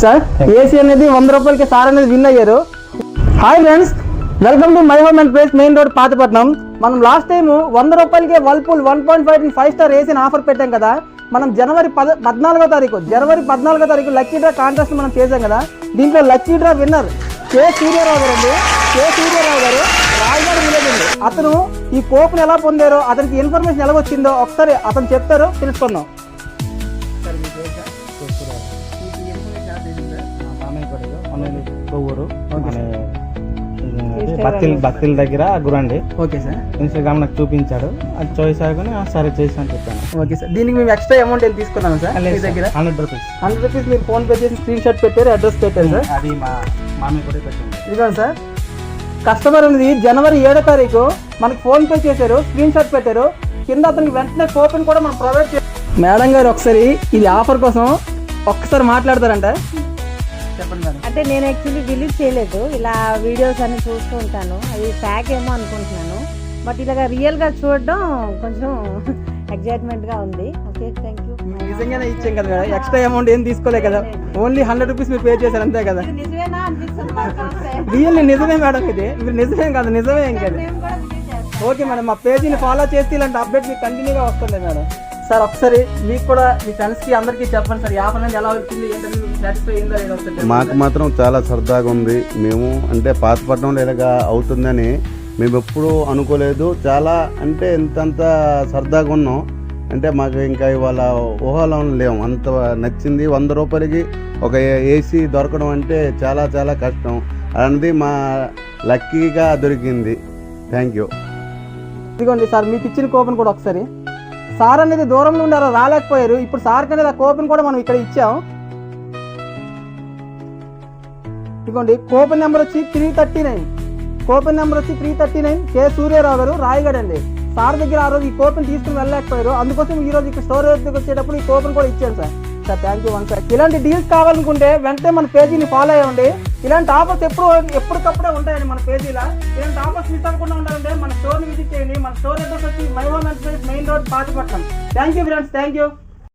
Sir AC అనేది 100 రూపాయలకి sir అనేది విన్ అయ్యారు. Hi friends, welcome to my home and place, main road, Pathapatnam. మనం లాస్ట్ టైం 100 రూపాయలకి వర్ల్పూల్ 1.5 5 స్టార్ ఏసీని ఆఫర్ పెట్టాం కదా. మనం జనవరి 14వ తారీఖు లక్కీ డ్రా కాంటెస్ట్ మనం చేసాం కదా. దీంట్లో లక్కీ డ్రా విన్నర్ కే సూర్యారావు గారు అండి. కే సూర్యారావు గారు రాయగడ విలేజ్ అండి. అతను ఈ కూపన్ ఎలా పొందారో, అతనికి ఇన్ఫర్మేషన్ ఎలా వచ్చిందో ఒకసారి అతను చెప్తారో తెలుసుకుందాం. భక్తుల దగ్గర గురండి. ఓకే సార్, ఇన్స్టాగ్రామ్ నాకు చూపించాడు, అది చాయిస్ ఆగుని సరే చేసాను చెప్పాను. ఓకే సార్, దీనికి మేము ఎక్స్ట్రా అమౌంట్ ఏం తీసుకున్నాము సార్? మీ దగ్గర 100 రూపీస్ మీరు ఫోన్ పే చేసి స్క్రీన్ షాట్ పెట్టారు, అడ్రస్ పెట్టారు సార్. అది మా మామయ్య కూడా పెట్టింది. ఇదిగోండి సార్, కస్టమర్ అనేది జనవరి 7వ తారీఖు మనకి ఫోన్ పే చేశారు, స్క్రీన్ షాట్ పెట్టారు. కింద అతనికి వెంటనే కూపన్ కూడా మనం ప్రొవైడ్ చేస్తాం. మేడం గారు ఒకసారి ఇది ఆఫర్ కోసం ఒక్కసారి మాట్లాడతారంట. చెప్పండి మేడం. అంటే నేను యాక్చువల్లీ బిలీవ్ చేయలేదు, ఇలా వీడియోస్ అన్ని చూస్తూ ఉంటాను, అది ఫ్యాక్ ఏమో అనుకుంటున్నాను. బట్ ఇలాగా రియల్గా చూడడం కొంచెం ఎగ్జైట్మెంట్గా ఉంది. Okay, thank you. నిజంగానే ఇచ్చాం కదా మేడం, ఎక్స్ట్రా అమౌంట్ ఏం తీసుకోలే కదా, ఓన్లీ 100 రూపీస్ మీరు పే చేశారు అంతే కదా. నిజమేనా అనిపిస్తుంది? రియల్లీ నిజమే మేడం, ఇది మీరు నిజమే కాదు, నిజమే ఇంకా. ఓకే మేడం, మా పేజీని ఫాలో చేస్తే ఇలాంటి అప్డేట్ మీకు కంటిన్యూగా వస్తుంది మేడం. సార్ ఒకసారి మీకు కూడా మీ ఫ్రెండ్స్కి అందరికీ చెప్పండి సార్, యాప్ అనేది ఎలా వచ్చింది ఏంటంటే మీకు సాటిస్ఫై అయిందా లేదా? మాకు మాత్రం చాలా సరదాగా ఉంది. మేము అంటే పాతపట్నంలో ఇలాగా అవుతుందని మేము ఎప్పుడూ అనుకోలేదు. చాలా అంటే ఇంతంత సరదాగా ఉన్నాం అంటే మాకు ఇంకా ఇవాళ ఊహలో లేము, అంత నచ్చింది. 100 రూపాయలకి ఒక ఏసీ దొరకడం అంటే చాలా చాలా కష్టం, అనేది మా లక్కీగా దొరికింది. Thank you. ఇదిగోండి సార్, మీకు ఇచ్చిన కూపన్ కూడా ఒకసారి. సార్ అనేది దూరంలో ఉండారో రాలేకపోయారు, ఇప్పుడు సార్ అనేది ఆ కూపన్ కూడా మనం ఇక్కడ ఇచ్చాం. ఇదిగోండి, కూపన్ నెంబర్ వచ్చి 339. కూపన్ నెంబర్ వచ్చి 339. కే సూర్యారావు గారు, రాయగడ అండి. సార్ దగ్గర ఆ రోజు ఈ కూపన్ తీసుకుని వెళ్ళలేకపోయారు, అందుకోసం ఈ రోజు ఇక్కడ స్టోర్ వచ్చేటప్పుడు ఈ కూపన్ కూడా ఇచ్చాను sir. Sir thank you one sir. ఇలాంటి డీల్స్ కావాలనుకుంటే వెంటనే మన పేజీని ఫాలో అయ్యండి. ఇలాంటి ఆఫర్స్ ఎప్పటికప్పుడే ఉంటాయండి మన పేజీలో. ఇలాంటి ఆఫర్స్ మిస్ అవ్వకుండా ఉండాలంటే మన స్టోర్ని విజిట్ చేయండి. మన స్టోర్ అడ్రస్ వచ్చి my home and place, main road, Pathapatnam. Thank you friends, thank you.